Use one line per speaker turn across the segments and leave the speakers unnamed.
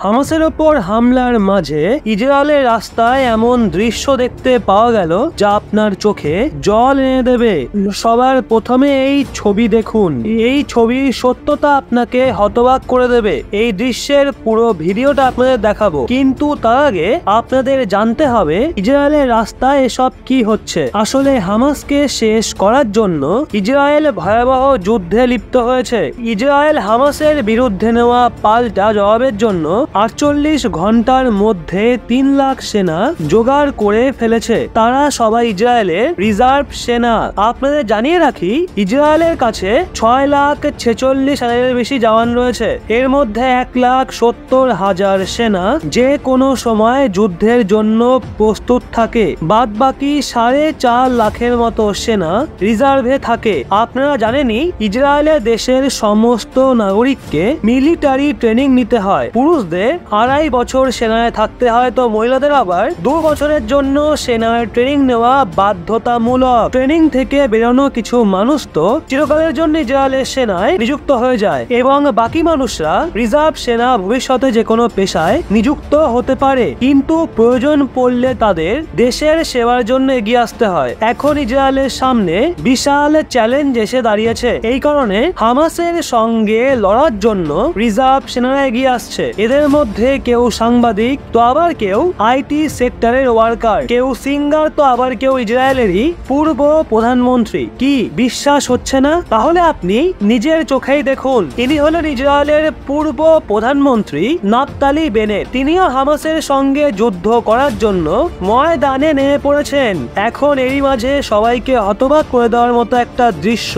হামাসের ওপর হামলার মাঝে ইসরায়েলের রাস্তায় এমন দৃশ্য দেখতে পাওয়া গেল যা আপনার চোখে জল এনে দেবে। সবার প্রথমে এই ছবি দেখুন। এই ছবির সত্যতা আপনাকে হতবাক করে দেবে। এই দৃশ্যের পুরো ভিডিওটা আপনাদের দেখাবো, কিন্তু তার আগে আপনাদের জানতে হবে ইসরায়েলের রাস্তায় এসব কি হচ্ছে। আসলে হামাসকে শেষ করার জন্য ইসরায়েল ভয়াবহ যুদ্ধে লিপ্ত হয়েছে। ইসরায়েল হামাসের বিরুদ্ধে নেওয়া পাল্টা জবাবের জন্য 48 ঘন্টার মধ্যে 3 লাখ সেনা জোগাড় করে ফেলেছে। তারা সবাই ইসরায়েলের রিজার্ভ সেনা। আপনাদের জানিয়ে রাখি, ইসরায়েলের কাছে 6,46,000 বেশি জওয়ান রয়েছে। এর মধ্যে 1,70,000 সেনা যে কোনো সময় যুদ্ধের জন্য প্রস্তুত থাকে। বাদ বাকি 4.5 লাখের মতো সেনা রিজার্ভে থাকে। আপনারা জানেনই, ইসরায়েলের দেশের সমস্ত নাগরিককে মিলিটারি ট্রেনিং নিতে হয়। পুরুষদের 2.5 বছর সেনায় থাকতে হয়, তো মহিলাদের আবার 2 বছরের জন্য সেনায় ট্রেনিং নেওয়া বাধ্যতামূলক। ট্রেনিং থেকে বেরোনো কিছু মানুষ তো চিরকালের জন্য ইসরায়েলের সেনায় নিযুক্ত হয়ে যায়, এবং বাকি মানুষরা রিজার্ভ সেনা ভবিষ্যতে যে কোনো পেশায় নিযুক্ত হতে পারে, কিন্তু প্রয়োজন পড়লে তাদের দেশের সেবার জন্য এগিয়ে আসতে হয়। এখন ইসরায়েলের সামনে বিশাল চ্যালেঞ্জ এসে দাঁড়িয়েছে। এই কারণে হামাসের সঙ্গে লড়ার জন্য রিজার্ভ সেনারা এগিয়ে আসছে। এদের মধ্যে কেউ সাংবাদিক, তো আবার কেউ আইটি সেক্টরের ওয়ার্কার, কেউ সিঙ্গার, তো আবার কেউ ইসরায়েলেরই পূর্ব প্রধানমন্ত্রী। কি বিশ্বাস হচ্ছে না? তাহলে আপনি নিজের চোখেই দেখুন। ইনি হলেন ইসরায়েলের পূর্ব প্রধানমন্ত্রী নাফতালি বেনেট। তিনিও হামাসের সঙ্গে যুদ্ধ করার জন্য ময়দানে নেমে পড়েছেন। এখন এরই মাঝে সবাইকে হতবাক করে দেওয়ার মতো একটা দৃশ্য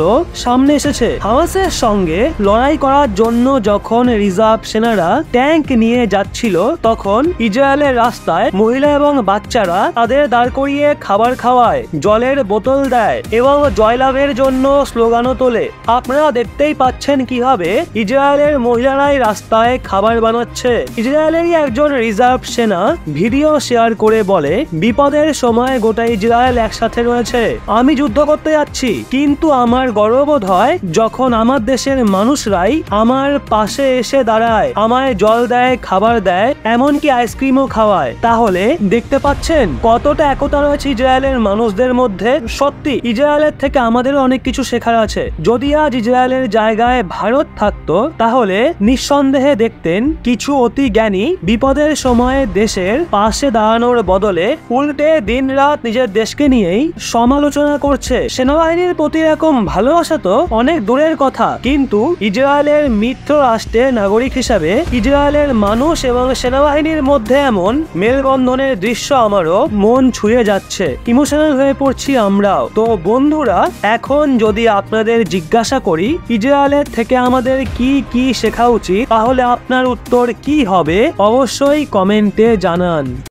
সামনে এসেছে। হামাসের সঙ্গে লড়াই করার জন্য যখন রিজার্ভ সেনারা ট্যাঙ্ক নিয়ে যাচ্ছিল, তখন ইসরায়েলের রাস্তায় মহিলা এবং বাচ্চারা তাদের দাঁড় করিয়ে খাবার খাওয়ায়, জলের বোতল দেয় এবং জয়লাভের জন্য স্লোগানও তোলে। আপনারা দেখতেই পাচ্ছেন কিভাবে ইসরায়েলের মহিলারাই রাস্তায় খাবার বানাচ্ছে। ইসরায়েলেরই একজন রিজার্ভ সেনা ভিডিও শেয়ার করে বলে, বিপদের সময় গোটা ইসরায়েল একসাথে রয়েছে। আমি যুদ্ধ করতে যাচ্ছি, কিন্তু আমার গর্ববোধ হয় যখন আমার দেশের মানুষরাই আমার পাশে এসে দাঁড়ায়, আমায় জল দেয়, খাবার দেয়, এমনকি আইসক্রিমও খাওয়ায়। তাহলে দেখতে পাচ্ছেন কতটা একতা রয়েছে ইসরায়েলের মানুষদের মধ্যে। সত্যি ইসরায়েলের থেকে আমাদেরও অনেক কিছু শেখার আছে। যদি আজ ইসরায়েলের জায়গায় ভারত থাকতো, তাহলে নিঃসন্দেহে দেখতেন কিছু অতি জ্ঞানী বিপদের সময় দেশের পাশে দাঁড়ানোর বদলে উল্টে দিন রাত নিজের দেশকে নিয়েই সমালোচনা করছে। সেনাবাহিনীর প্রতি এরকম ভালোবাসা তো অনেক দূরের কথা, কিন্তু ইসরায়েলের মিত্র রাষ্ট্রের নাগরিক হিসাবে ইসরায়েলের মানুষ এবং সেনাবাহিনীর মধ্যে এমন মেলবন্ধনের দৃশ্য আমারও মন ছুঁয়ে যাচ্ছে। ইমোশনাল হয়ে পড়ছি আমরাও। তো বন্ধুরা, এখন যদি আপনাদের জিজ্ঞাসা করি ইসরায়েলের থেকে আমাদের কি কি শেখা উচিত, তাহলে আপনার উত্তর কি হবে অবশ্যই কমেন্টে জানান।